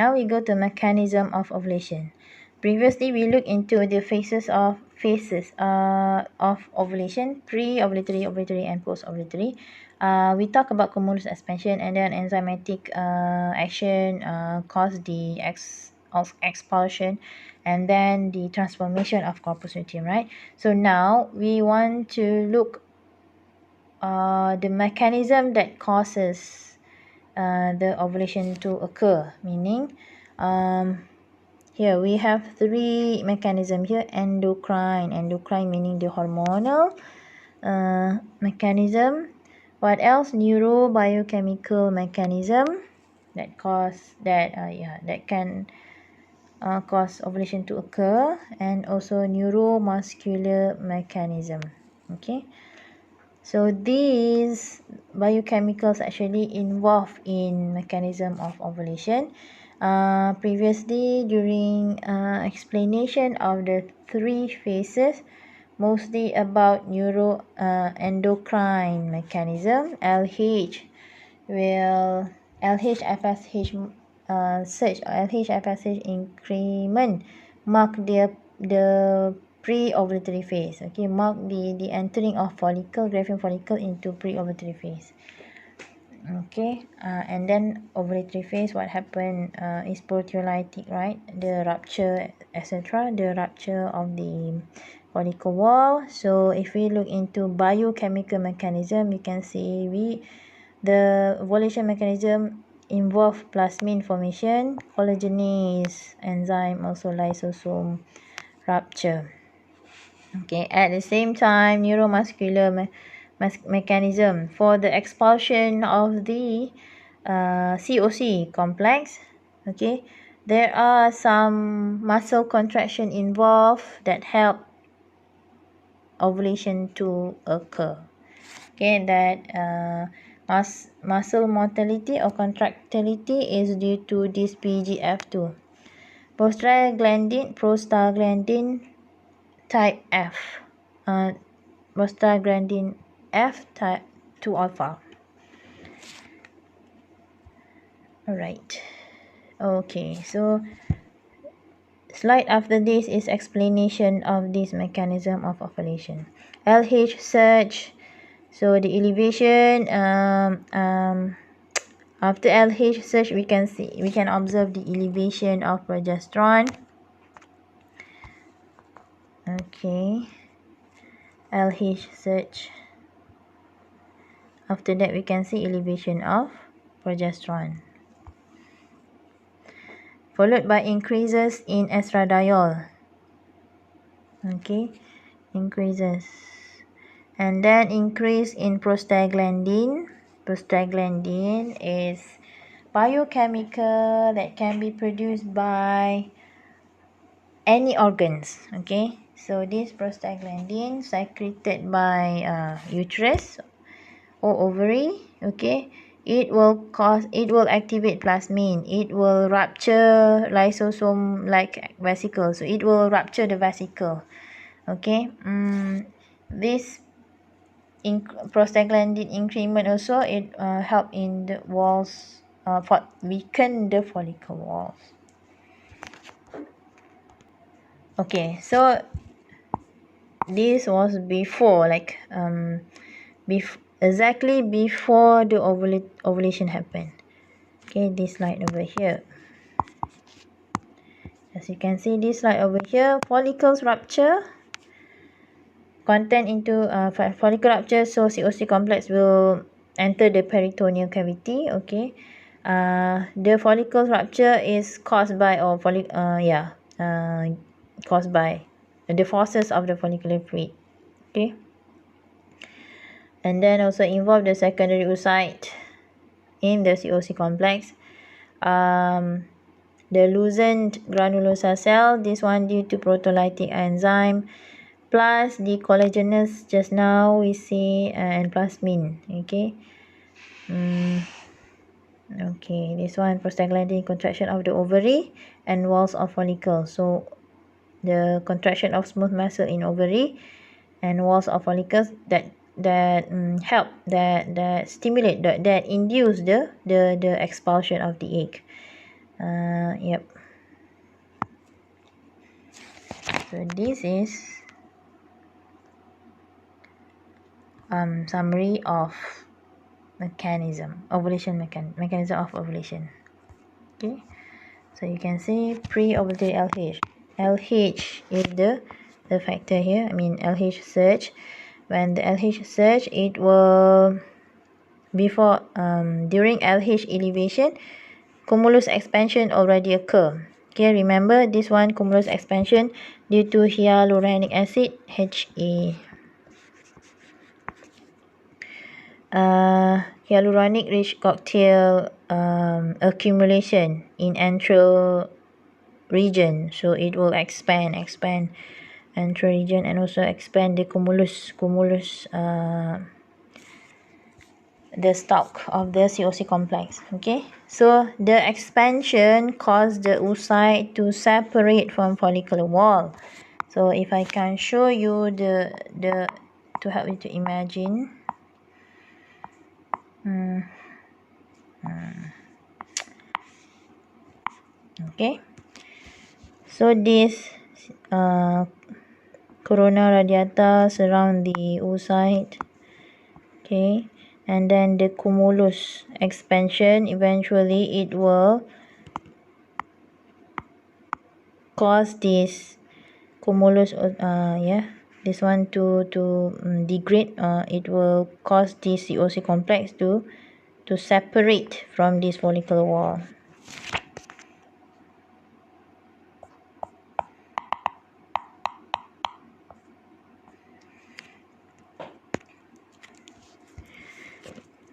now we go to mechanism of ovulation. Previously, we looked into the phases of ovulation: pre-ovulatory, ovulatory, and post-ovulatory. We talk about cumulus expansion, and then enzymatic action cause the expulsion, and then the transformation of corpus luteum, right? So now we want to look the mechanism that causes the ovulation to occur, meaning here we have three mechanisms here: endocrine meaning the hormonal mechanism. What else? Neurobiochemical mechanism that can cause ovulation to occur, and also neuromuscular mechanism. Okay, so these biochemicals actually involved in mechanism of ovulation. Previously, during explanation of the three phases, mostly about endocrine mechanism, LH FSH surge or LH FSH increment mark the pre-ovulatory phase. Okay, mark the entering of graafian follicle into pre-ovulatory phase. Okay, and then ovulatory phase, what happened is proteolytic, right? The rupture, etc. The rupture of the follicle wall. So if we look into biochemical mechanism, you can see the ovulation mechanism involve plasmin formation, collagenase enzyme, also lysosome rupture. Okay, at the same time, neuromuscular mechanism for the expulsion of the COC complex. Okay, there are some muscle contraction involved that help ovulation to occur. Okay, that muscle motility or contractility is due to this PGF2. Prostaglandin type F. Prostaglandin F type 2 alpha. Alright. Okay, so slide after this is explanation of this mechanism of ovulation. LH surge. So the elevation after LH surge, we can observe the elevation of progesterone. Okay, LH surge. After that, we can see elevation of progesterone, followed by increases in estradiol. Okay, increases, and then increase in prostaglandin. Prostaglandin is biochemical that can be produced by any organs. Okay, so this prostaglandin secreted by uterus or ovary. Okay, it will activate plasmin. It will rupture lysosome like vesicle, so it will rupture the vesicle. Okay, this prostaglandin increment also, it help in the walls, weaken the follicle walls. Okay, so this was before, like exactly before the ovulation happened. Okay, this slide over here, as you can see, this slide over here, follicles rupture, content into follicle rupture, so COC complex will enter the peritoneal cavity. Okay, the follicle rupture is caused by caused by the forces of the follicular fluid. Okay, and then also involve the secondary oocyte in the COC complex. The loosened granulosa cell, this one due to proteolytic enzyme, plus the collagenase just now we see, and plasmin. Okay, okay, this one prostaglandin contraction of the ovary and walls of follicle. So the contraction of smooth muscle in ovary and walls of follicles that help, that stimulate, that induce the expulsion of the egg. Yep. So this is summary of mechanism of ovulation. Okay, so you can see pre-ovulatory LH. LH is the factor here. I mean LH surge. When the LH surge, it will before during LH elevation, cumulus expansion already occur. Okay, remember this one, cumulus expansion due to hyaluronic acid HA. Hyaluronic rich cocktail accumulation in antral region, so it will expand antral region and also expand the cumulus the stalk of the COC complex. Okay, so the expansion caused the oocyte to separate from follicular wall. So if I can show you the to help you to imagine. Okay, so this corona radiata surround the oocyte. Okay, and then the cumulus expansion, eventually it will cause this cumulus this one to degrade. It will cause this COC complex to separate from this follicular wall.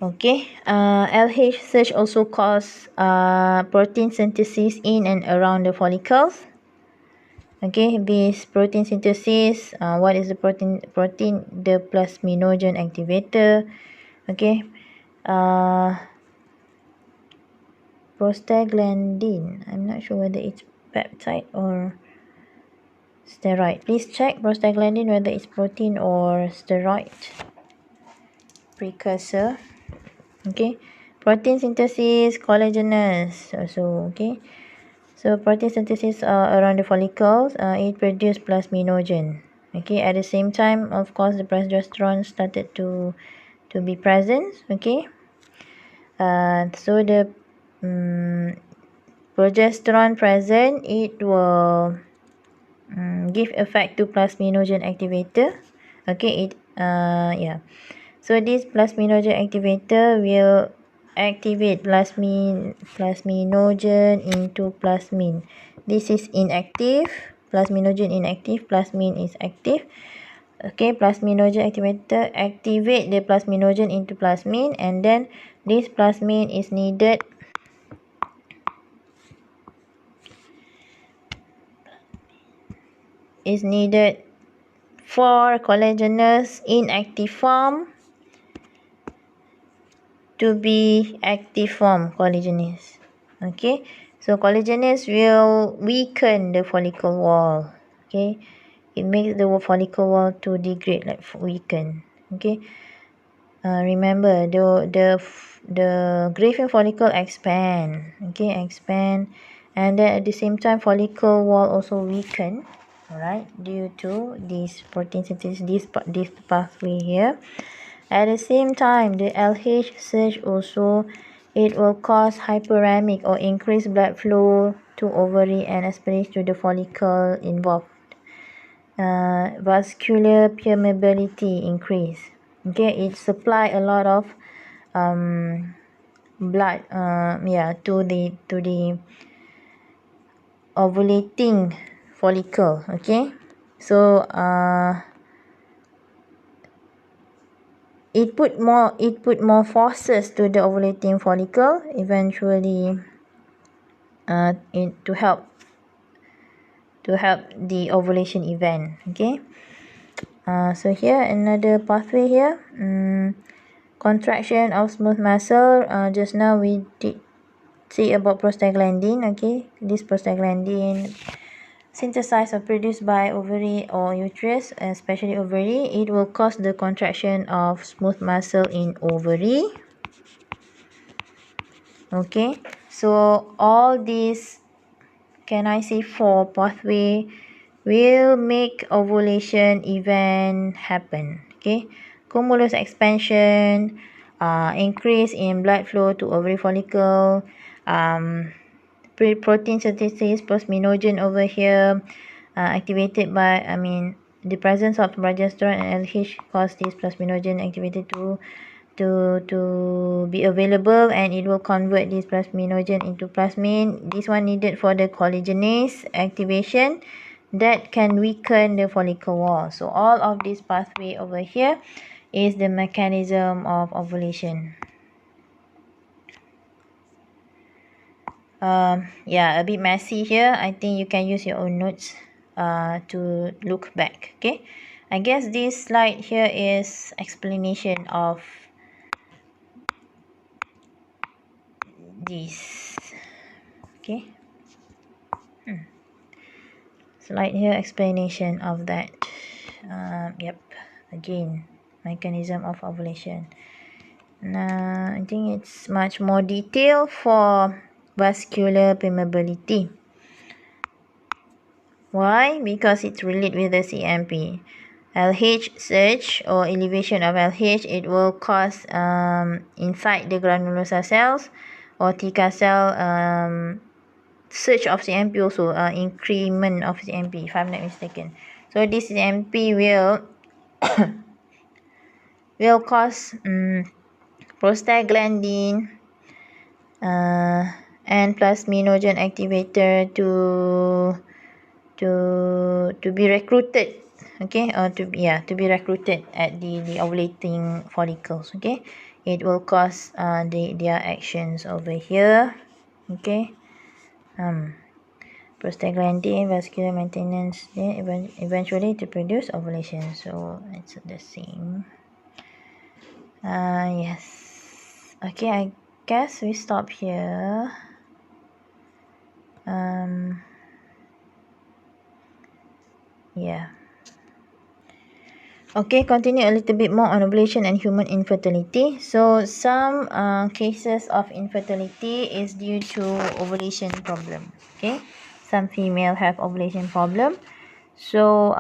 Okay, LH surge also cause protein synthesis in and around the follicles. Okay, this protein synthesis, what is the protein? The plasminogen activator. Okay, prostaglandin, I'm not sure whether it's peptide or steroid. Please check prostaglandin whether it's protein or steroid precursor. Okay, protein synthesis, collagenous also. Okay, so protein synthesis around the follicles, it produces plasminogen. Okay, at the same time, of course, the progesterone started to be present. Okay, so the progesterone present, it will give effect to plasminogen activator. Okay, so this plasminogen activator will activate plasminogen into plasmin. This is inactive, plasminogen inactive, plasmin is active. Okay, plasminogen activator activate the plasminogen into plasmin, and then this plasmin is needed for collagenous inactive form to be active form collagenous. Okay, so collagenous will weaken the follicle wall. Okay, it makes the follicle wall to degrade, like weaken. Okay, remember the Graafian follicle expand. Okay, expand, and then at the same time follicle wall also weaken. Alright, due to this protein synthesis, this pathway here. At the same time, the LH surge also, it will cause hyperemic or increased blood flow to ovary and especially to the follicle involved. Vascular permeability increase. Okay, it supply a lot of blood to the ovulating follicle. Okay, so it put more forces to the ovulating follicle, eventually to help the ovulation event. Okay, so here another pathway here, contraction of smooth muscle. Just now we did see about prostaglandin. Okay, this prostaglandin synthesized or produced by ovary or uterus, especially ovary, it will cause the contraction of smooth muscle in ovary. Okay, so all these can I say 4 pathway will make ovulation event happen. Okay, cumulus expansion, increase in blood flow to ovary follicle, protein synthesis, plasminogen over here, activated by, the presence of progesterone and LH cause this plasminogen activated to be available, and it will convert this plasminogen into plasmin. This one needed for the collagenase activation that can weaken the follicle wall. So all of this pathway over here is the mechanism of ovulation. Yeah, a bit messy here. I think you can use your own notes to look back. Okay, I guess this slide here is explanation of this. Okay, slide here explanation of that. Yep, again, mechanism of ovulation. Now I think it's much more detailed for vascular permeability. Why? Because it's related with the CMP. LH surge or elevation of LH, it will cause inside the granulosa cells or TK cell surge of CMP also, increment of CMP if I'm not mistaken. So this CMP will cause prostaglandin and plasminogen activator to be recruited, okay, or to be recruited at the ovulating follicles. Okay, it will cause their actions over here. Okay, prostaglandin, vascular maintenance, eventually to produce ovulation. So it's the same. Yes. Okay, I guess we stop here. Yeah. Okay, continue a little bit more on ovulation and human infertility. So some cases of infertility is due to ovulation problem. Okay, some female have ovulation problem. So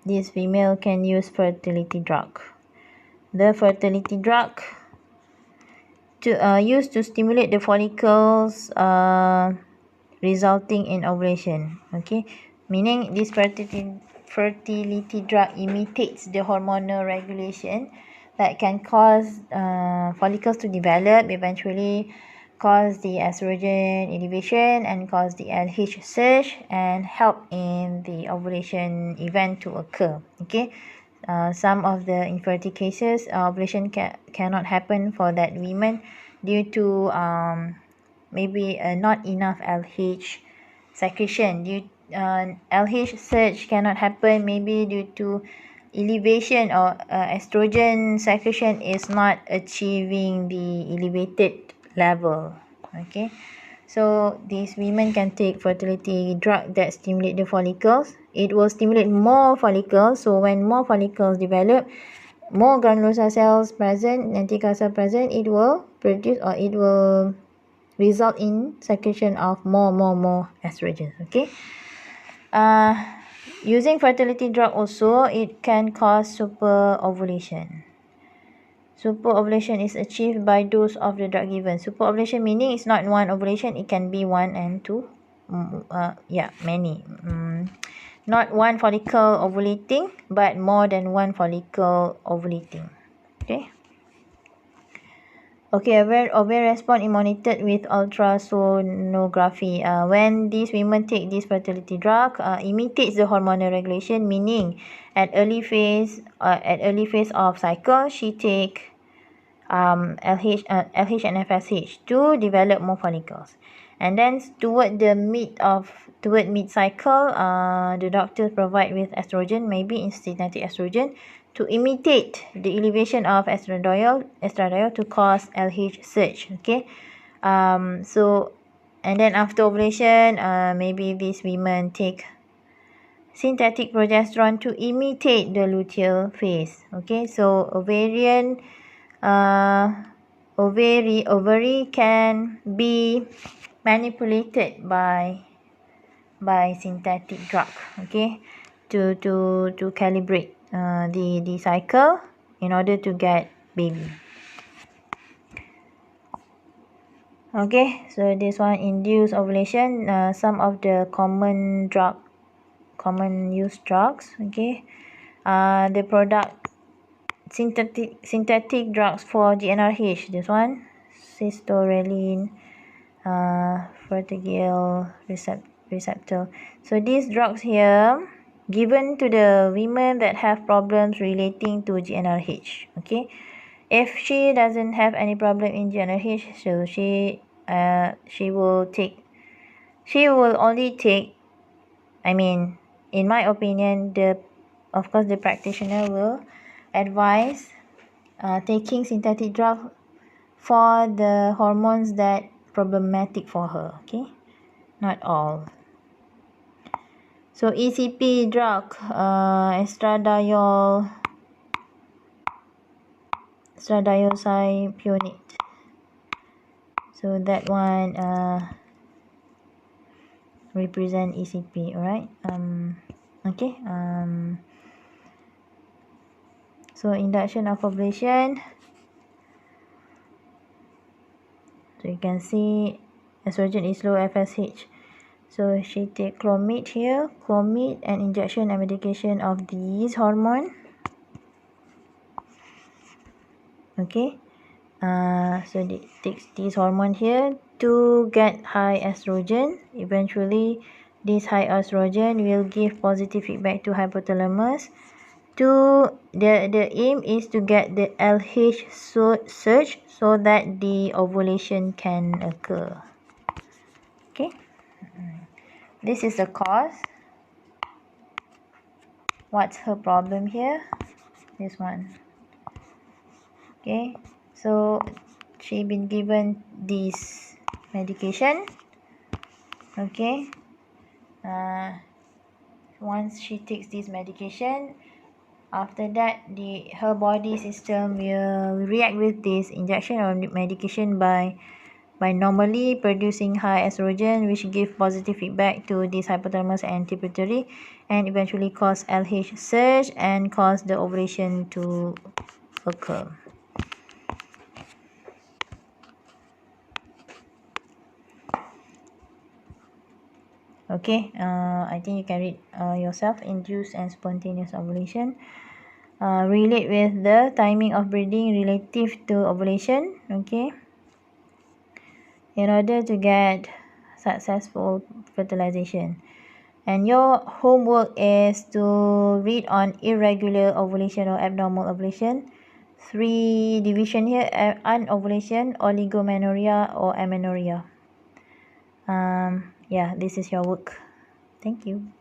this female can use fertility drug. The fertility drug used to stimulate the follicles resulting in ovulation. Okay, meaning this fertility drug imitates the hormonal regulation that can cause follicles to develop, eventually cause the estrogen elevation and cause the LH surge and help in the ovulation event to occur. Okay, some of the infertility cases, ovulation cannot happen for that women due to maybe not enough LH secretion. LH surge cannot happen maybe due to elevation or estrogen secretion is not achieving the elevated level. Okay, so these women can take fertility drug that stimulate the follicles. It will stimulate more follicles. So when more follicles develop, more granulosa cells present, TK cell present, it will produce, or it will result in secretion of more estrogen. Okay, using fertility drug also, it can cause super ovulation. Super ovulation is achieved by dose of the drug given. Super ovulation meaning it's not one ovulation, it can be one and two. Many. Not one follicle ovulating, but more than one follicle ovulating. Okay. Okay, ovarian response is monitored with ultrasonography. When these women take this fertility drug, imitates the hormonal regulation, meaning at early phase of cycle, she take LH and FSH to develop more follicles, and then toward mid cycle, the doctor provide with estrogen, maybe in synthetic estrogen, to imitate the elevation of estradiol to cause LH surge. Okay, so and then after ovulation, maybe these women take synthetic progesterone to imitate the luteal phase. Okay, so ovary can be manipulated by synthetic drug, okay, to calibrate the cycle in order to get baby. Okay, so this one induce ovulation. Some of the common use drugs, okay, the product synthetic drugs for GnRH. This one, cystorelin, fertigil receptor. So these drugs here given to the women that have problems relating to GnRH. Okay, if she doesn't have any problem in GnRH, so she will only take, I mean, in my opinion, of course the practitioner will advise taking synthetic drug for the hormones that problematic for her, okay, not all. So ECP drug, estradiolcypionate, so that one represent ECP. Alright, okay, so induction of ovulation. So you can see estrogen is low, FSH. So she take clomid here, clomid and injection and medication of these hormone. Okay, so they takes this hormone here to get high estrogen. Eventually, this high estrogen will give positive feedback to hypothalamus. The aim is to get the LH surge so that the ovulation can occur. Okay, this is the cause. What's her problem here? This one. Okay, so she been given this medication. Okay, once she takes this medication, after that her body system will react with this injection or medication by normally producing high estrogen, which give positive feedback to this hypothalamus and pituitary, and eventually cause LH surge and cause the ovulation to occur. Okay, I think you can read yourself. Induced and spontaneous ovulation relate with the timing of breeding relative to ovulation. Okay, in order to get successful fertilization. And your homework is to read on irregular ovulation or abnormal ovulation. 3 division here: anovulation, oligomenorrhea, or amenorrhea. Yeah, this is your work. Thank you.